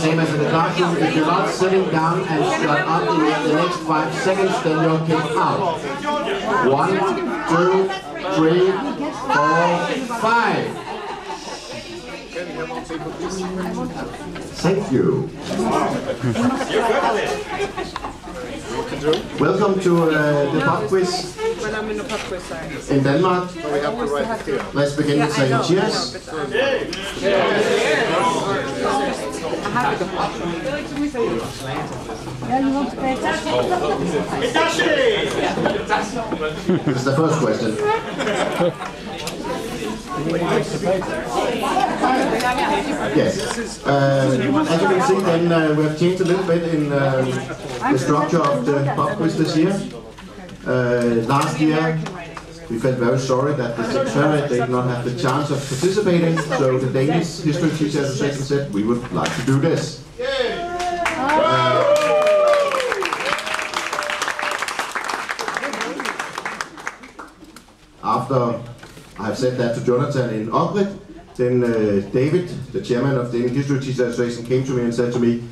same as in the classroom. If you're not sitting down and shut up in the next 5 seconds, then you're kicked out. 1, 2, 3, 4, 5. Thank you. Welcome to the pop quiz in Denmark. Let's begin with saying cheers. This is the first question. Yes. As you can see, then we have changed a little bit in the structure of the pop quiz this year. Last year, we felt very sorry that the secretariat did not have the chance of participating, so the Danish History Teacher Association said we would like to do this. After I've said that to Jonathan in Ogrid, then David, the chairman of the Danish History Teacher Association, came to me and said to me,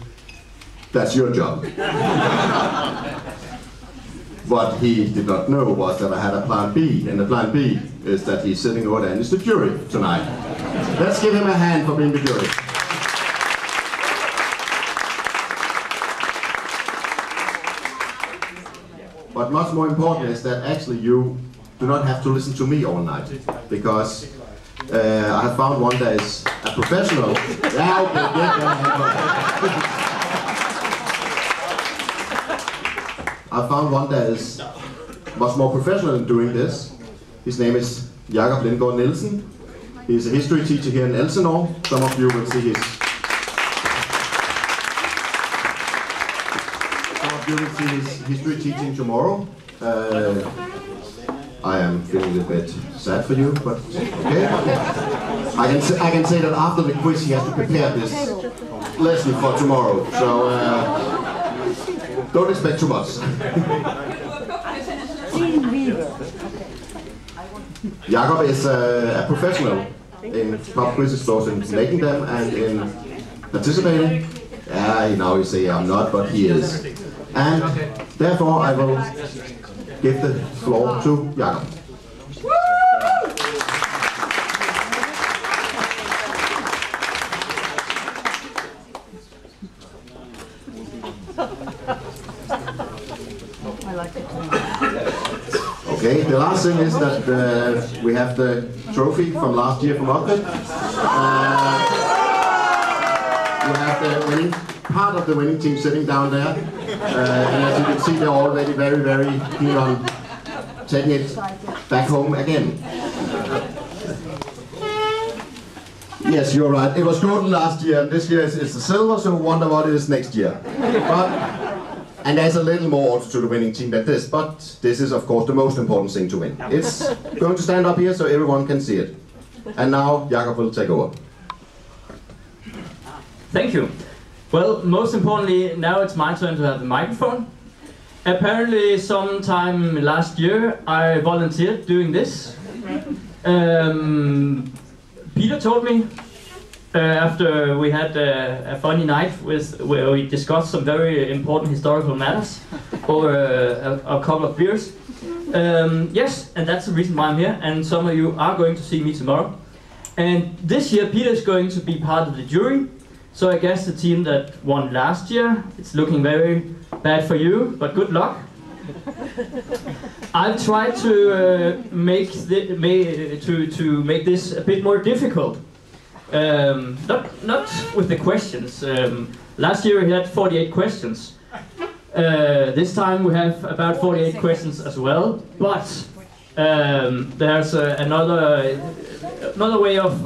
"That's your job." What he did not know was that I had a plan B, and the plan B is that he's sitting over there and is the jury tonight. Let's give him a hand for being the jury. But much more important is that actually you do not have to listen to me all night, because I have found one that is a professional. I found one that is much more professional in doing this. His name is Jakob Lindgaard Nielsen. He is a history teacher here in Elsinore. Some of you will see his history teaching tomorrow. I am feeling a bit sad for you, but okay. I can say that after the quiz he has to prepare this lesson for tomorrow, so don't expect too much. Jakob is a professional in pop quizzes, both in making them and in participating. Now you say I'm not, but he is. And therefore I will give the floor to Jakob. Okay, the last thing is that we have the trophy from last year from Ogrid. You have the winning part of the winning team sitting down there, and as you can see, they're already very, very keen on taking it back home again. Yes, you're right. It was golden last year, and this year is the silver, so wonder what it is next year. And there's a little more also to the winning team than this, but this is of course the most important thing to win. It's going to stand up here so everyone can see it. And now Jakob will take over. Thank you. Well, most importantly, now it's my turn to have the microphone. Apparently, sometime last year, I volunteered doing this. Peter told me after we had a funny night where we discussed some very important historical matters over a couple of beers. Yes, and that's the reason why I'm here, and some of you are going to see me tomorrow. And this year, Peter is going to be part of the jury. So I guess the team that won last year, it's looking very bad for you, but good luck. I've tried to make this a bit more difficult. Not with the questions. Last year we had 48 questions. This time we have about 48 questions as well, but there's another way of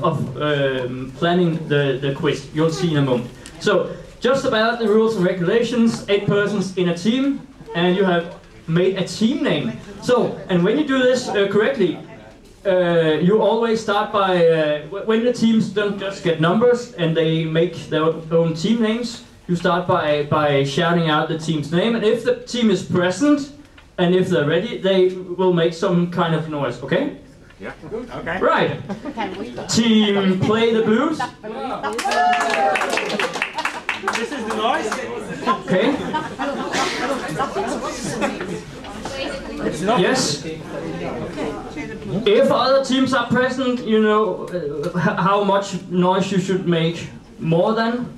planning the quiz. You'll see in a moment. So, just about the rules and regulations, 8 persons in a team, and you have made a team name. So, and when you do this correctly, you always start by, when the teams don't just get numbers and they make their own team names, you start by shouting out the team's name, and if the team is present, and if they're ready, they will make some kind of noise, okay? Yeah. Okay. Right. Team Play the Blues. This is the noise. Okay. Yes. If other teams are present, you know how much noise you should make. More than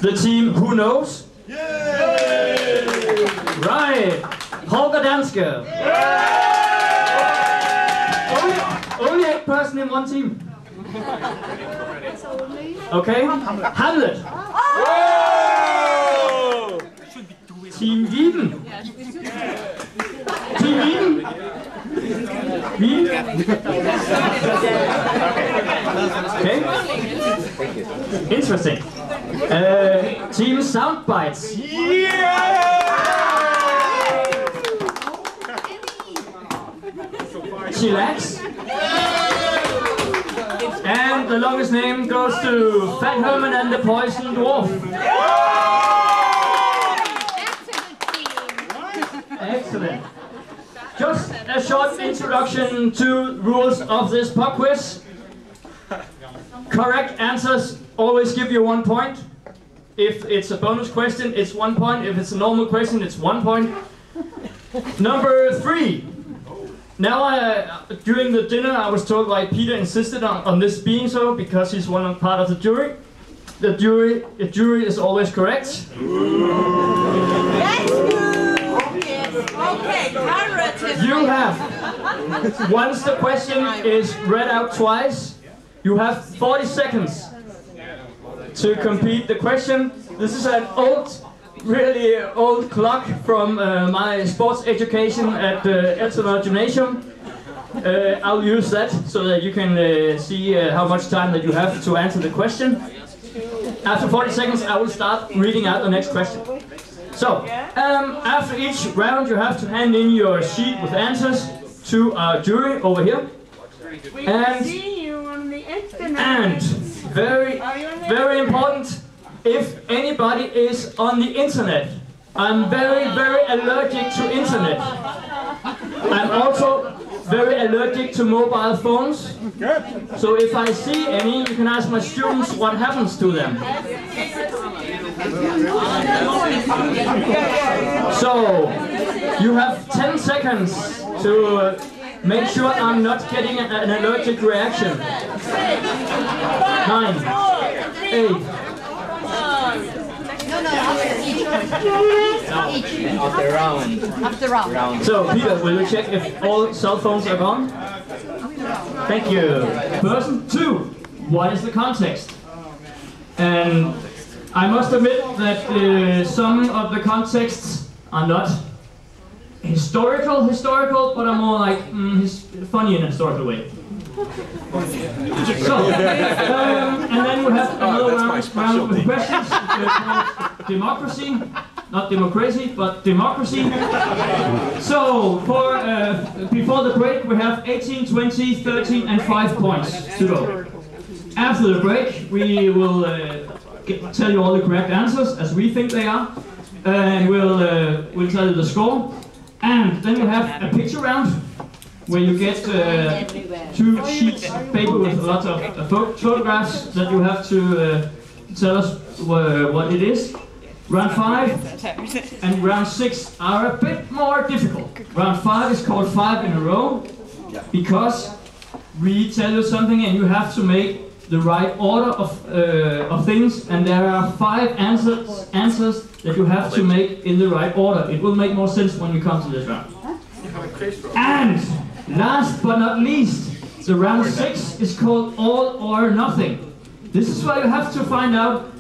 the team who knows. Right. Holger Danske. Only 8 person in one team. Okay. Hamlet. Team Wieben. Team Wieben. Okay. Interesting. Team Soundbites. Chillax. And the longest name goes to Fat Herman and the Poison Dwarf. Excellent. Just a short introduction to rules of this pop quiz. Correct answers always give you 1 point. If it's a bonus question, it's 1 point. If it's a normal question, it's 1 point. Number 3. Now, during the dinner, I was told why Peter insisted on this being so, because he's part of the jury. The jury is always correct. That's good. Okay, You have, once the question is read out twice, you have 40 seconds to complete the question. This is an really old clock from my sports education at Elsenor Gymnasium. I'll use that so that you can see how much time that you have to answer the question. After 40 seconds, I will start reading out the next question. So, after each round, you have to hand in your sheet with answers to our jury over here. And very important, if anybody is on the internet, I'm very allergic to internet. I'm also very allergic to mobile phones. So if I see any, you can ask my students what happens to them. So, you have 10 seconds to make sure I'm not getting an allergic reaction. 9, 8. After round. So, Peter, will you check if all cell phones are gone? Thank you. Person 2, what is the context? And I must admit that some of the contexts are not historical, but are more like funny in a historical way. So, and then we have another round with questions called democracy, not democracy, but democracy. So, for before the break, we have 18, 20, 13, and 5 points to go. After the break, we will tell you all the correct answers as we think they are, and we'll tell you the score. And then we have a picture round, where you get 2 sheets of paper with lots of photographs that you have to tell us what it is. Round 5 and round 6 are a bit more difficult. Round 5 is called 5 in a row, because we tell you something and you have to make the right order of things, and there are 5 answers that you have to make in the right order. It will make more sense when we come to this round. And last but not least, the round 6 is called all or nothing. This is where you have to find out,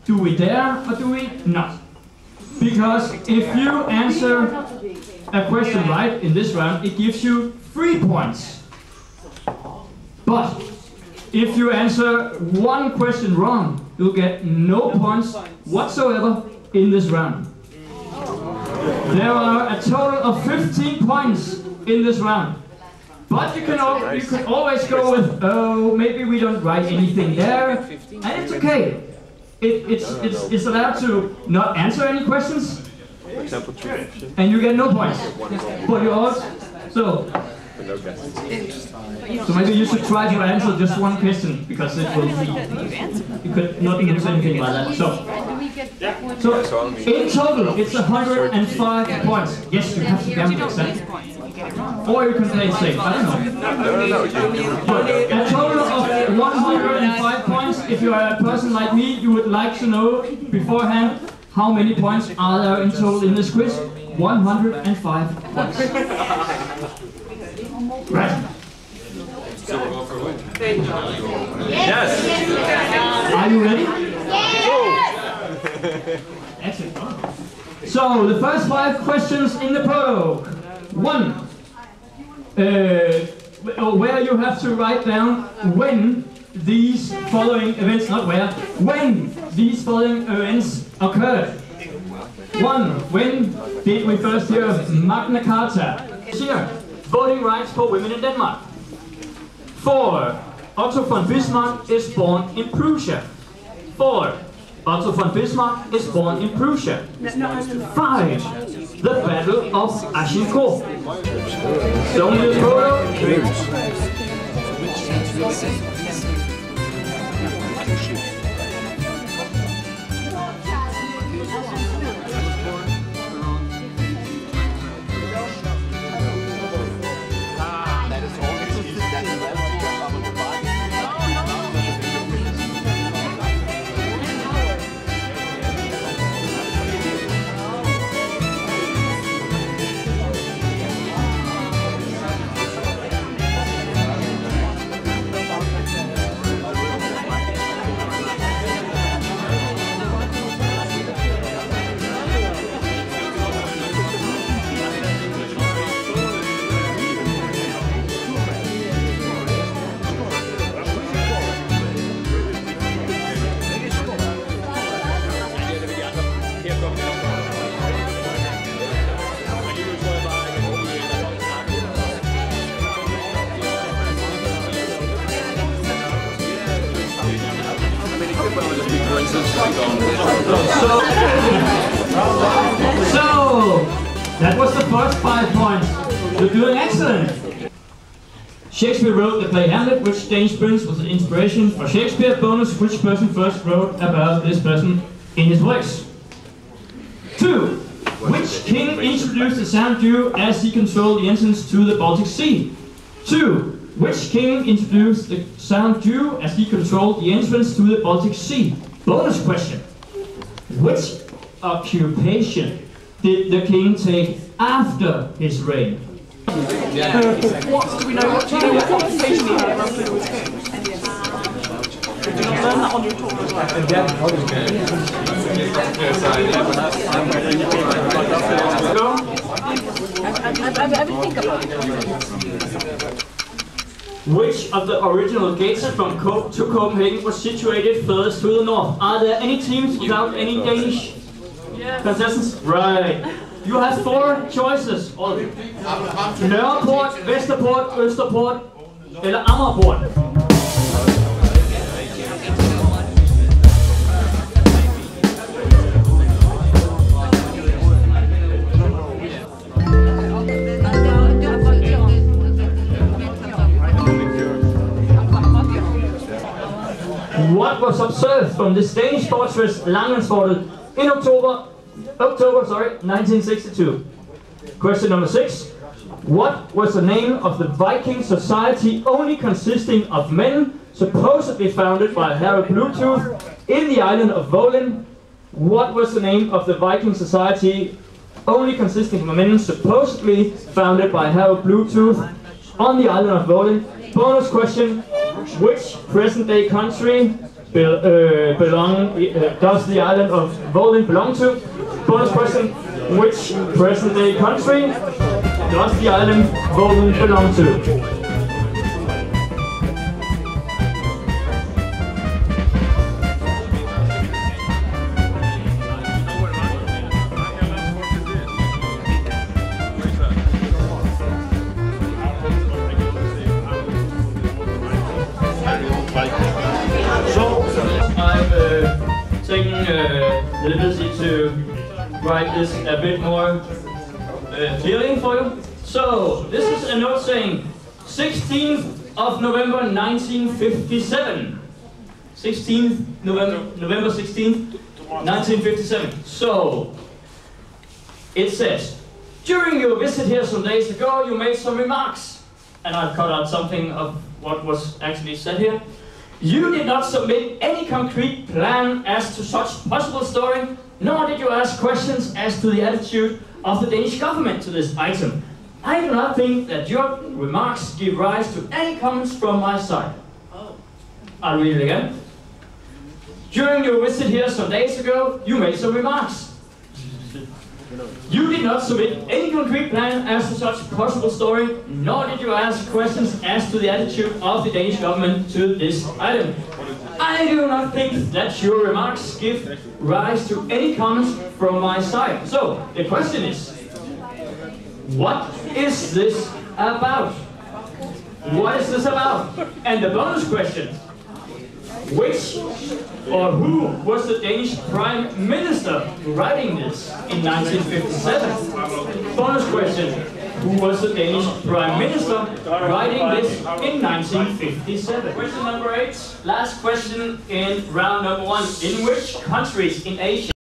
do we dare or do we not? Because if you answer a question right in this round, it gives you 3 points. But if you answer 1 question wrong, you'll get no points whatsoever in this round. There are a total of 15 points in this round. But you can always go with, oh, maybe we don't write anything there, and it's okay. It's allowed to not answer any questions, and you get no points. But you also, so So maybe you should try to answer just one question, because it will be, you could not lose anything by that. So in total, it's 105 points. Yes, you have to gamble exactly. Or you can play safe, I don't know. No. But a total of 105 points. If you are a person like me, you would like to know beforehand how many points are there in total in this quiz. 105 points. Right. So we'll go for what? Yes! Are you ready? Yes! Excellent. So, the first 5 questions in the prologue. 1. Where you have to write down when these following events, not where, when these following events occurred. 1. When did we first hear of Magna Carta? Here, voting rights for women in Denmark. 4. Otto von Bismarck is born in Prussia. 4. Otto von Bismarck is born in Prussia. 5. The Battle of Agincourt. So the photo. So, that was the first 5 points. You're doing excellent. Shakespeare wrote the play Hamlet, which Danish prince was an inspiration for Shakespeare. Bonus, which person first wrote about this person in his voice? 2. Which king introduced the sound due as he controlled the entrance to the Baltic Sea? 2. Which king introduced the sound due as he controlled the entrance to the Baltic Sea? Bonus question. Which occupation did the king take after his reign? What do we know? What do you know? What occupation he had after he was king? Did you not learn that on your talk as well? I will think about it. Which of the original gates from Cope to Copenhagen was situated furthest to the north? Are there any teams without any Danish contestants? Right. You have 4 choices. Nørreport, Vesterport, Østerport, eller Amagerport. What was observed from the Danish fortress Langhensfortet in October 1962? Question number 6. What was the name of the Viking society only consisting of men supposedly founded by Harald Bluetooth in the island of Volin? What was the name of the Viking society only consisting of men supposedly founded by Harald Bluetooth on the island of Volin? Bonus question. Which present-day country does the island of Volin belong to? Bonus question. Which present-day country does the island Volin belong to? The liberty to write this a bit more clearly for you. So, this is a note saying 16th of November 1957. 16th November 16th, 1957. So, it says, during your visit here some days ago, you made some remarks. And I've cut out something of what was actually said here. You did not submit any concrete plan as to such possible story, nor did you ask questions as to the attitude of the Danish government to this item. I do not think that your remarks give rise to any comments from my side. I'll read it again. During your visit here some days ago, you made some remarks. You did not submit any concrete plan as to such possible story, nor did you ask questions as to the attitude of the Danish government to this item. I do not think that your remarks give rise to any comments from my side. So, the question is, what is this about? What is this about? And the bonus question, which or who was the Danish Prime Minister writing this in 1957? Bonus question, who was the Danish Prime Minister writing this in 1957? Question number 8, last question in round number 1. In which countries in Asia